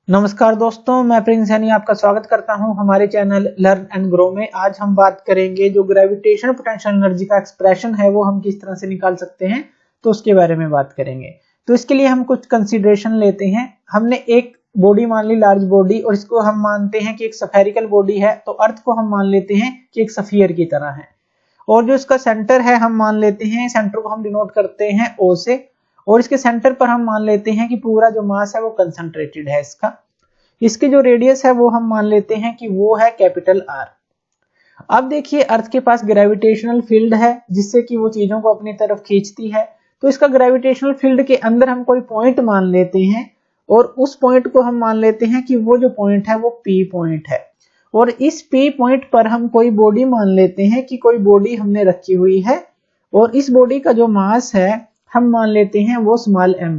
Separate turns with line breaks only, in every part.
नमस्कार दोस्तों, मैं प्रिंस सैनी आपका स्वागत करता हूं हमारे चैनल लर्न एंड ग्रो में। आज हम बात करेंगे जो ग्रेविटेशनल पोटेंशियल एनर्जी का एक्सप्रेशन है वो हम किस तरह से निकाल सकते हैं, तो उसके बारे में बात करेंगे। तो इसके लिए हम कुछ कंसीडरेशन लेते हैं। हमने एक बॉडी मान ली, लार्ज बॉडी, और इसको हम मानते हैं कि एक स्फेरिकल बॉडी है, तो अर्थ को हम मान लेते हैं कि एक स्फीयर की तरह है। और जो इसका सेंटर है हम मान लेते हैं, सेंटर को हम डिनोट करते हैं O से, और इसके सेंटर पर हम मान लेते हैं कि पूरा जो मास है वो कंसंट्रेटेड है इसका। इसकी जो रेडियस है वो हम मान लेते हैं कि वो है कैपिटल R। अब देखिए, अर्थ के पास ग्रेविटेशनल फील्ड है जिससे कि वो चीजों को अपनी तरफ खींचती है। तो इसका ग्रेविटेशनल फील्ड के अंदर हम कोई पॉइंट मान लेते हैं, और उस पॉइंट को हम मान लेते हैं कि वो जो पॉइंट है वो P पॉइंट है। और इस P पॉइंट पर हम कोई बॉडी मान लेते हैं कि कोई बॉडी हमने रखी हुई है, और इस बॉडी का जो मास है हम मान लेते हैं वो स्मॉल m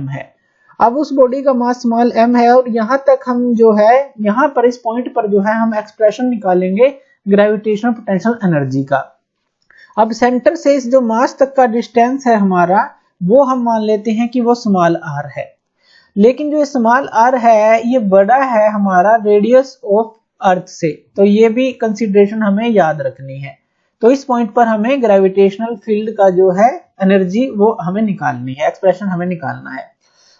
है। अब उस बॉडी का मास स्मॉल m है, और यहां तक हम जो है यहां पर इस पॉइंट पर जो है हम एक्सप्रेशन निकालेंगे ग्रेविटेशनल पोटेंशियल एनर्जी का। अब सेंटर से इस जो मास तक का डिस्टेंस है हमारा, वो हम मान लेते हैं कि वो स्मॉल r है। लेकिन जो स्मॉल r है ये बड़ा है हमारा रेडियस ऑफ अर्थ से, तो ये भी कंसीडरेशन हमें याद रखनी है। तो इस पॉइंट पर हमें ग्रेविटेशनल फील्ड का जो है एनर्जी वो हमें निकालनी है, एक्सप्रेशन हमें निकालना है।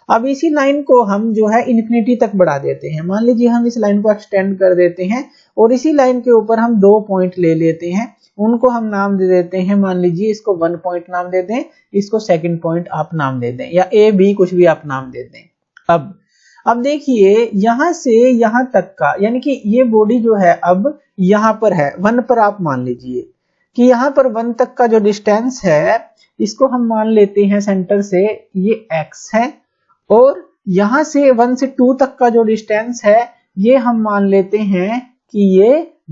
अब इसी लाइन को हम जो है इन्फिनिटी तक बढ़ा देते हैं। मान लीजिए हम इस लाइन को एक्सटेंड कर देते हैं, और इसी लाइन के ऊपर हम दो पॉइंट ले लेते हैं, उनको हम नाम दे देते हैं। मान लीजिए इसको 1 पॉइंट नाम दे दें, इसको सेकंड पॉइंट आप नाम दे दें, या A B कुछ भी आप नाम दे दें। अब देखिए, यहां से यहां तक का, यानी कि ये बॉडी जो है अब यहां पर है 1 पर, आप मान लीजिए कि यहां पर 1 तक का जो डिस्टेंस है इसको हम मान लेते हैं सेंटर से ये x है, और यहां से 1 से 2 तक का जो डिस्टेंस है ये हम मान लेते हैं कि ये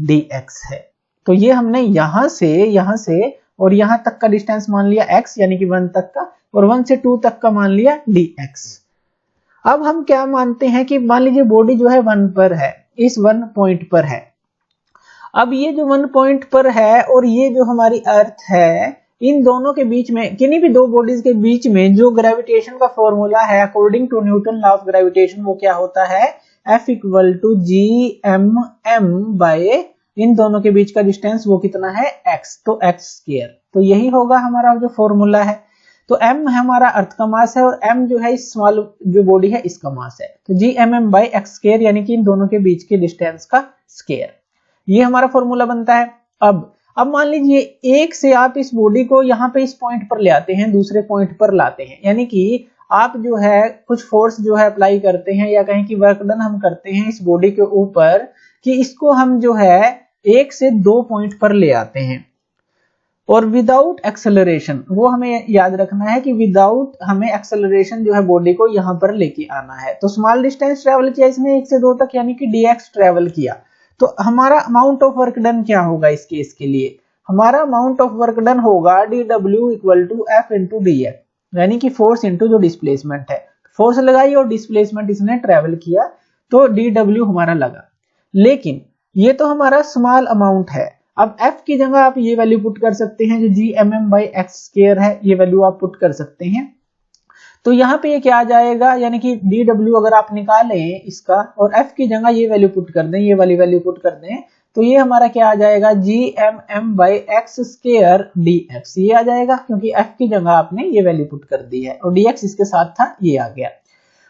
dx है। तो ये हमने यहां से और यहां तक का डिस्टेंस मान लिया x, यानी कि 1 तक का, और 1 से 2 तक का मान लिया dx। अब हम क्या मानते हैं कि मान लीजिए बॉडी जो है 1 पर है, इस 1 पॉइंट पर है। अब ये जो 1 पॉइंट पर है और ये जो हमारी अर्थ है, इन दोनों के बीच में, किन्हीं भी दो बॉडीज के बीच में जो ग्रेविटेशन का फॉर्मूला है according to Newton law of gravitation, वो क्या होता है, F = g/m/, इन दोनों के बीच का डिस्टेंस वो कितना है, x, तो x²। तो यही होगा हमारा जो फॉर्मूला है। तो m हमारा अर्थ का मास है, और m जो है इस स्मॉल जो बॉडी है इसका मास है, तो g/m/x², यानी कि इन दोनों के बीच के डिस्टेंस का स्क्वायर, ये हमारा फॉर्मूला बनता है। अब मान लीजिए एक से आप इस बॉडी को यहाँ पे इस पॉइंट पर ले आते हैं, दूसरे पॉइंट पर लाते हैं, यानी कि आप जो है कुछ फोर्स जो है अप्लाई करते हैं, या कहें कि वर्क डन हम करते हैं इस बॉडी के ऊपर, कि इसको हम जो है 1 से 2 पॉइंट पर ले आते हैं, और विदाउट एक्सेलरेशन, वो हमें याद रखना है कि विदाउट हमें एक्सेलरेशन जो है बॉडी को यहाँ पर लेके आना है। तो स्मॉल डिस्टेंस ट्रेवल किया इसने 1 से 2 तक, यानी कि dx ट्रेवल किया। तो हमारा अमाउंट ऑफ वर्क डन क्या होगा इस केस के लिए, हमारा अमाउंट ऑफ वर्क डन होगा dw = F × dx, यानी कि फोर्स इंटू जो डिस्प्लेसमेंट है, फोर्स लगाई और डिस्प्लेसमेंट इसने ट्रेवल किया, तो dw हमारा लगा। लेकिन ये तो हमारा स्मॉल अमाउंट है। अब F की जगह आप ये वैल्यू पुट कर सकते हैं, जो g/m/x² है, ये वैल्यू आप पुट कर सकते हैं। तो यहाँ पे ये क्या आ जाएगा, यानी कि dw अगर आप निकालें इसका, और f की जगह ये वैल्यू पुट कर दें, ये वाली वैल्यू पुट कर दें, तो ये हमारा क्या आ जाएगा, g/m/x² dx, ये आ जाएगा, क्योंकि f की जगह आपने ये वैल्यू पुट कर दी है, और dx इसके साथ था, ये आ गया।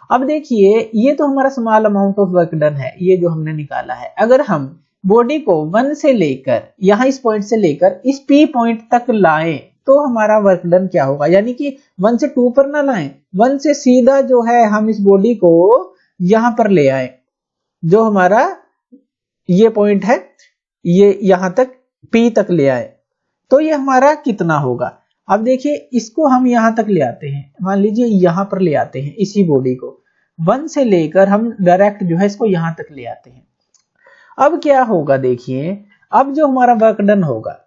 अब देखिए, ये तो हमारा small amount of work done है, ये जो हमने निकाला है। अगर हम बॉडी को 1 से लेकर, यहाँ इस पॉइंट से लेकर इस P पॉइंट तक लाएं, तो हमारा वर्क डन क्या होगा, यानी कि 1 से 2 पर ना लाएं, 1 से सीधा जो है हम इस बॉडी को यहां पर ले आए, जो हमारा ये पॉइंट है, ये यहां तक P तक ले आए, तो ये हमारा कितना होगा। अब देखिए, इसको हम यहां तक ले आते हैं, मान लीजिए यहां पर ले आते हैं, इसी बॉडी को 1 से लेकर हम डायरेक्ट जो है इसको यहां तक ले आते हैं। अब क्या होगा, देखिए, अब जो हमारा वर्क डन होगा,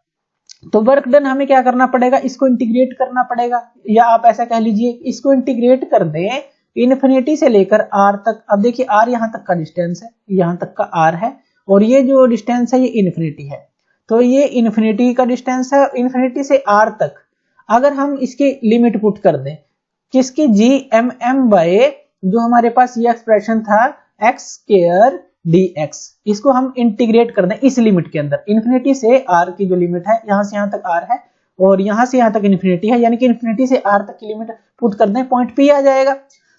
तो वर्क डन हमें क्या करना पड़ेगा, इसको इंटीग्रेट करना पड़ेगा, या आप ऐसा कह लीजिए इसको इंटीग्रेट कर दें इन्फिनिटी से लेकर r तक। अब देखिए, r यहां तक का डिस्टेंस है, यहां तक का r है, और ये जो डिस्टेंस है ये इन्फिनिटी है, तो ये इन्फिनिटी का डिस्टेंस है, इन्फिनिटी से r तक। अगर हम इसकी लिमिट पुट कर दें किसकी, g/m/x², जो हमारे पास ये एक्सप्रेशन था x स्क्वायर dx, इसको हम इंटीग्रेट कर दें इस लिमिट के अंदर, इन्फिनिटी से r की जो लिमिट है, यहां से यहां तक r है और यहां से यहां तक इन्फिनिटी है, यानी कि इन्फिनिटी से r तक की लिमिट पुट कर दें, पॉइंट P आ जाएगा।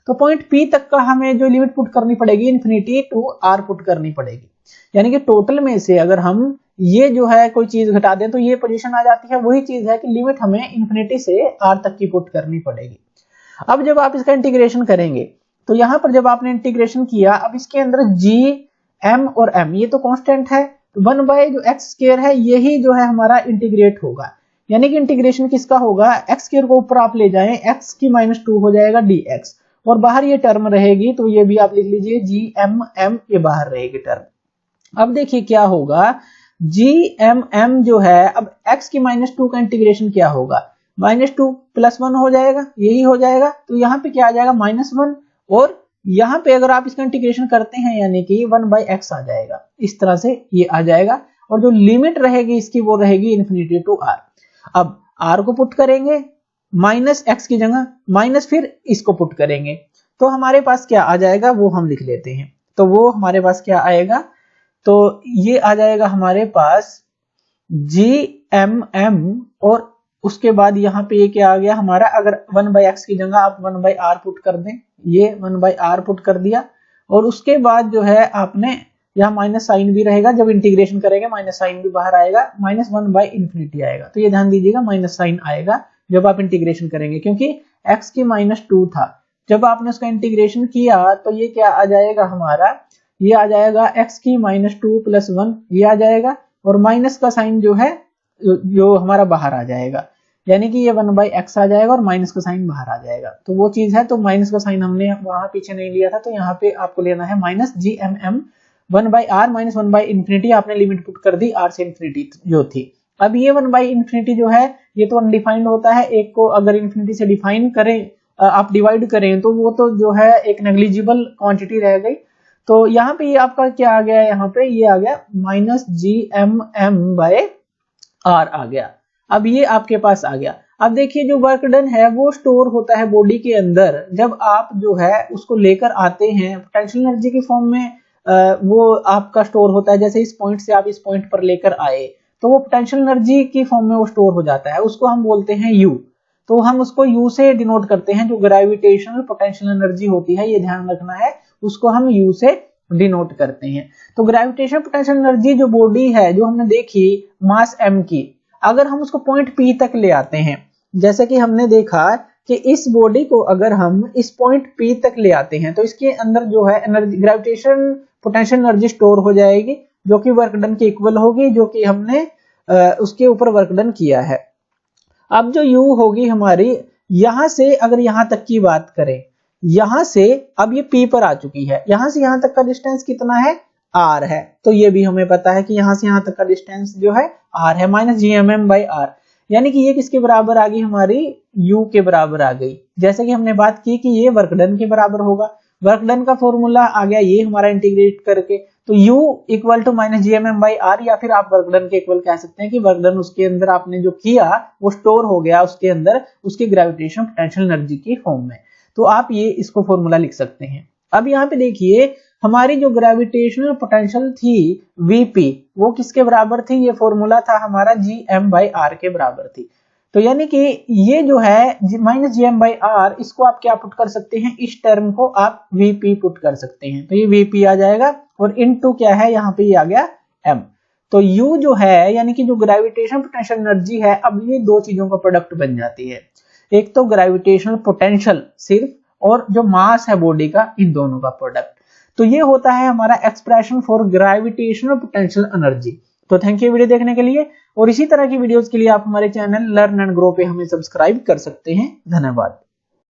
तो पॉइंट P तक का हमें जो लिमिट पुट करनी पड़ेगी इन्फिनिटी टू r पुट करनी पड़ेगी, यानी कि टोटल में से अगर हम ये जो है कोई चीज घटा दें तो ये पोजीशन आ जाती है, वही चीज है कि लिमिट हमें इन्फिनिटी से r तक की पुट करनी पड़ेगी। अब जब आप इसका इंटीग्रेशन करेंगे तो यहां पर जब आपने इंटीग्रेशन किया, अब इसके अंदर g m और m ये तो कांस्टेंट है, तो 1 बाय जो x स्क्वायर है यही जो है हमारा इंटीग्रेट होगा, यानी कि इंटीग्रेशन किसका होगा, x स्क्वायर को ऊपर आप ले जाएं, x की -2 हो जाएगा dx और बाहर ये टर्म रहेगी, तो ये भी आप लिख लीजिए g m m, ये बाहर रहेगी टर्म। अब देखिए क्या होगा, g m m जो है, अब x की -2 का इंटीग्रेशन क्या होगा, -2 + 1 हो जाएगा, यही हो जाएगा, तो यहाँ पे क्या आ जाएगा -1 और यहाँ पे अगर आप इसका इंटीग्रेशन करते हैं यानी कि 1/x आ जाएगा, इस तरह से ये आ जाएगा और जो लिमिट रहेगी इसकी वो रहेगी इन्फिनिटी टू r। अब r को पुट करेंगे -x की जगह, माइनस फिर इसको पुट करेंगे, तो हमारे पास क्या आ जाएगा वो हम लिख लेते हैं। तो वो हमारे पास क्या आएगा, तो ये आ जाएगा हमारे पास GMM और उसके बाद यहाँ पे ये क्या आ गया हमारा, अगर 1/x की जगह आप 1/r पुट कर दें, ये 1/r पुट कर दिया और उसके बाद जो है आपने यहाँ माइनस साइन भी रहेगा, जब इंटीग्रेशन करेंगे माइनस साइन भी बाहर आएगा, -1/∞ आएगा, तो ये ध्यान दीजिएगा माइनस साइन आएगा जब आप इंटीग्रेशन करेंगे, क्योंकि x की -2 था, जब आपने उसका इंटीग्रेशन किया तो ये क्या आ जाएगा हमारा, ये आ जाएगा x की -2 + 1 ये आ जाएगा और माइनस का साइन जो है जो हमारा बाहर आ जाएगा, यानी कि ये 1/x आ जाएगा और माइनस का साइन बाहर आ जाएगा, तो वो चीज है। तो माइनस का साइन हमने वहां पीछे नहीं लिया था, तो यहाँ पे आपको लेना है -GMM 1/r - 1/∞, आपने लिमिट पुट कर दी r से इन्फिनिटी जो थी। अब ये 1/∞ जो है ये तो अनडिफाइंड होता है, एक को अगर इन्फिनिटी से डिफाइन करें आप डिवाइड करें तो वो तो जो है एक नेग्लिजिबल क्वांटिटी रह गई, तो यहाँ पे ये आपका क्या आ गया, यहाँ पे ये आ गया -GMM/r आ गया। अब ये आपके पास आ गया। अब देखिए जो वर्क डन है वो स्टोर होता है बॉडी के अंदर, जब आप जो है उसको लेकर आते हैं पोटेंशियल एनर्जी के फॉर्म में, वो आपका स्टोर होता है, जैसे इस पॉइंट से आप इस पॉइंट पर लेकर आए तो वो पोटेंशियल एनर्जी की फॉर्म में वो स्टोर हो जाता है, उसको हम बोलते हैं U। तो हम उसको U से डिनोट करते हैं, जो ग्रेविटेशनल पोटेंशियल एनर्जी होती है, ये ध्यान रखना है, उसको हम U से डिनोट करते हैं। तो ग्रेविटेशनल पोटेंशियल एनर्जी जो बॉडी है जो हमने देखी मास m की, अगर हम उसको पॉइंट P तक ले आते हैं, जैसे कि हमने देखा कि इस बॉडी को अगर हम इस पॉइंट P तक ले आते हैं तो इसके अंदर जो है energy gravitation potential energy store हो जाएगी, जो कि वर्क डन के इक्वल होगी, जो कि हमने उसके ऊपर वर्क डन किया है। अब जो U होगी हमारी, यहां से अगर यहां तक की बात करें, यहां से अब ये P पर आ चुकी है, यहां से यहां तक का डिस्टेंस कितना है, R है, तो ये भी हमें पता है कि यहां से यहां तक का डिस्टेंस जो है R है, -GMM/r, यानी कि ये किसके बराबर आ गई हमारी, U के बराबर आ गई। जैसे कि हमने बात की कि ये वर्क डन के बराबर होगा, वर्क डन का फॉर्मूला आ गया ये हमारा इंटीग्रेट करके, तो U = -GMM/r, या फिर आप वर्क डन के इक्वल कह सकते हैं कि वर्क डन उसके अंदर आपने जो किया वो स्टोर हो गया उसके अंदर उसकी ग्रेविटेशन पोटेंशियल एनर्जी की फॉर्म में, तो आप ये इसको फॉर्मूला लिख सकते हैं। अब यहाँ पे देखिए हमारी जो ग्रेविटेशनल पोटेंशियल थी Vp, वो किसके बराबर थी, ये फॉर्मूला था हमारा Gm/r के बराबर थी। तो यानी कि ये जो है -Gm/r, इसको आप क्या पुट कर सकते हैं, इस टर्म को आप Vp पुट कर सकते हैं, तो ये Vp आ जाएगा और इनटू क्या है यहाँ पे ये आ गया m। तो U जो है यानी कि जो ग्रेविटेशनल पोटेंशियल एनर्जी है, अब ये दो चीजों का प्रोडक्ट बन जाती है, एक तो ग्रेविटेशनल पोटेंशियल सिर्फ और जो मास है बॉडी का, इन दोनों का प्रोडक्ट। तो ये होता है हमारा expression for gravitational potential energy. तो थैंक यू वीडियो देखने के लिए, और इसी तरह की वीडियोस के लिए आप हमारे चैनल लर्न एंड ग्रो पे हमें सब्सक्राइब कर सकते हैं। धन्यवाद।